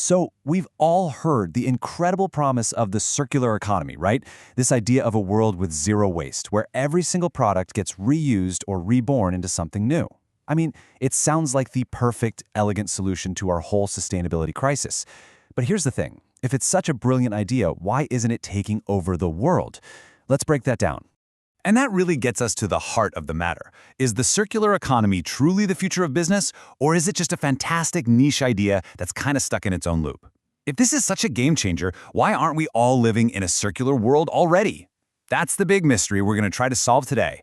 So, we've all heard the incredible promise of the circular economy, right? This idea of a world with zero waste, where every single product gets reused or reborn into something new. I mean, it sounds like the perfect, elegant solution to our whole sustainability crisis. But here's the thing. If it's such a brilliant idea, why isn't it taking over the world? Let's break that down. And that really gets us to the heart of the matter. Is the circular economy truly the future of business, or is it just a fantastic niche idea that's kind of stuck in its own loop? If this is such a game changer, why aren't we all living in a circular world already? That's the big mystery we're going to try to solve today.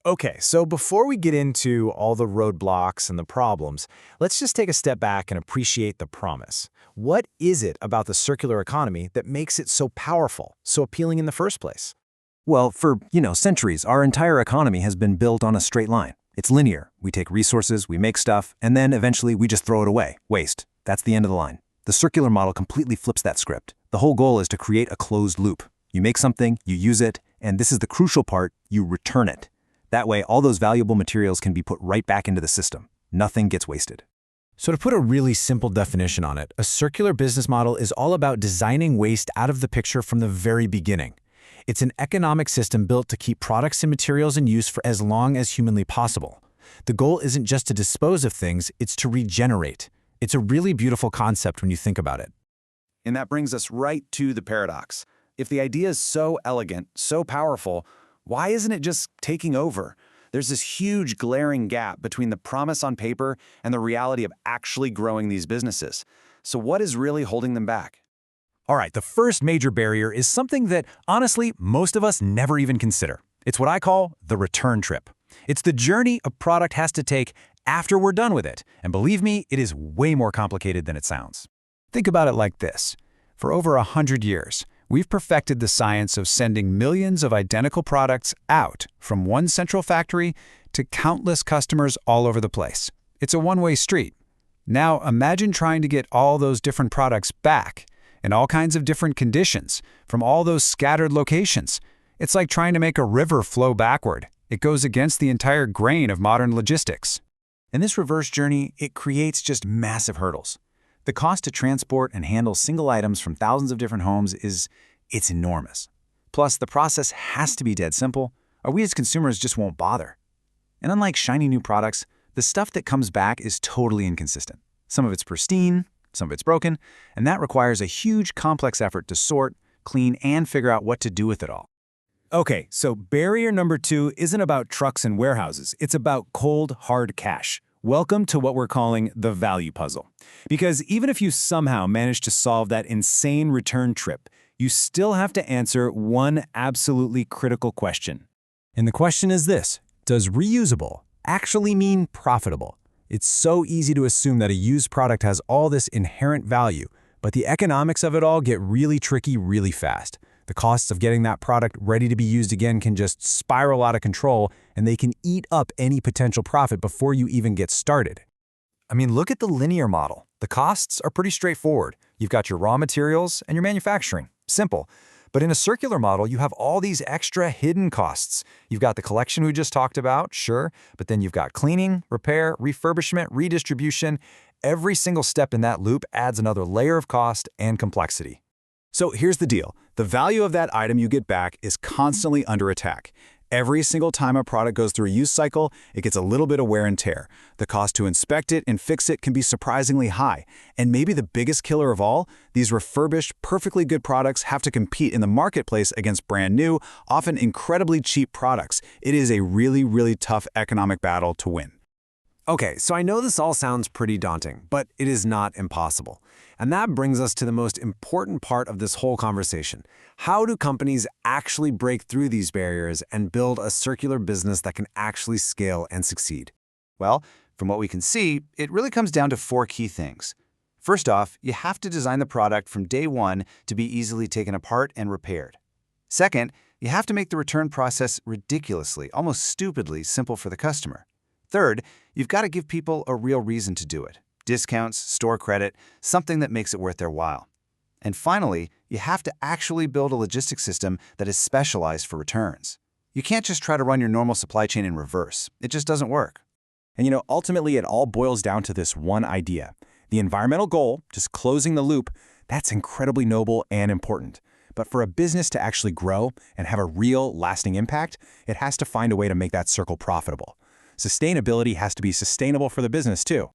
Okay, so before we get into all the roadblocks and the problems, let's just take a step back and appreciate the promise. What is it about the circular economy that makes it so powerful, so appealing in the first place? Well, for, centuries, our entire economy has been built on a straight line. It's linear. We take resources, we make stuff, and then eventually we just throw it away. Waste. That's the end of the line. The circular model completely flips that script. The whole goal is to create a closed loop. You make something, you use it, and this is the crucial part, you return it. That way, all those valuable materials can be put right back into the system. Nothing gets wasted. So to put a really simple definition on it, a circular business model is all about designing waste out of the picture from the very beginning. It's an economic system built to keep products and materials in use for as long as humanly possible. The goal isn't just to dispose of things, it's to regenerate. It's a really beautiful concept when you think about it. And that brings us right to the paradox. If the idea is so elegant, so powerful, why isn't it just taking over? There's this huge glaring gap between the promise on paper and the reality of actually growing these businesses. So what is really holding them back? All right, the first major barrier is something that, honestly, most of us never even consider. It's what I call the return trip. It's the journey a product has to take after we're done with it. And believe me, it is way more complicated than it sounds. Think about it like this. For over 100 years, we've perfected the science of sending millions of identical products out from one central factory to countless customers all over the place. It's a one-way street. Now imagine trying to get all those different products back in all kinds of different conditions from all those scattered locations. It's like trying to make a river flow backward. It goes against the entire grain of modern logistics. In this reverse journey, it creates just massive hurdles. The cost to transport and handle single items from thousands of different homes it's enormous. Plus, the process has to be dead simple, or we as consumers just won't bother. And unlike shiny new products, the stuff that comes back is totally inconsistent. Some of it's pristine, some of it's broken, and that requires a huge, complex effort to sort, clean, and figure out what to do with it all. Okay, so barrier number 2 isn't about trucks and warehouses. It's about cold, hard cash. Welcome to what we're calling the value puzzle. Because even if you somehow manage to solve that insane return trip, you still have to answer one absolutely critical question. And the question is this: does reusable actually mean profitable? It's so easy to assume that a used product has all this inherent value, but the economics of it all get really tricky really fast. The costs of getting that product ready to be used again can just spiral out of control, and they can eat up any potential profit before you even get started. I mean, look at the linear model. The costs are pretty straightforward. You've got your raw materials and your manufacturing. Simple. But in a circular model, you have all these extra hidden costs. You've got the collection we just talked about, sure, but then you've got cleaning, repair, refurbishment, redistribution. Every single step in that loop adds another layer of cost and complexity. So here's the deal. The value of that item you get back is constantly under attack. Every single time a product goes through a use cycle, it gets a little bit of wear and tear. The cost to inspect it and fix it can be surprisingly high. And maybe the biggest killer of all, these refurbished, perfectly good products have to compete in the marketplace against brand new, often incredibly cheap products. It is a really, really tough economic battle to win. Okay, so I know this all sounds pretty daunting, but it is not impossible. And that brings us to the most important part of this whole conversation. How do companies actually break through these barriers and build a circular business that can actually scale and succeed? Well, from what we can see, it really comes down to 4 key things. First off, you have to design the product from day one to be easily taken apart and repaired. Second, you have to make the return process ridiculously, almost stupidly simple for the customer. Third, you've got to give people a real reason to do it. Discounts, store credit, something that makes it worth their while. And finally, you have to actually build a logistics system that is specialized for returns. You can't just try to run your normal supply chain in reverse. It just doesn't work. And ultimately, it all boils down to this one idea. The environmental goal, just closing the loop, that's incredibly noble and important. But for a business to actually grow and have a real, lasting impact, it has to find a way to make that circle profitable. Sustainability has to be sustainable for the business, too.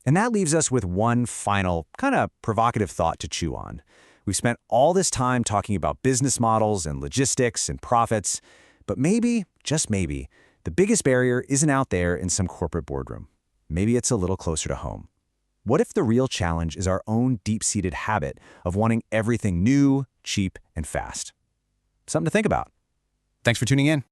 And that leaves us with one final, kind of provocative thought to chew on. We've spent all this time talking about business models and logistics and profits, but maybe, just maybe, the biggest barrier isn't out there in some corporate boardroom. Maybe it's a little closer to home. What if the real challenge is our own deep-seated habit of wanting everything new, cheap, and fast? Something to think about. Thanks for tuning in.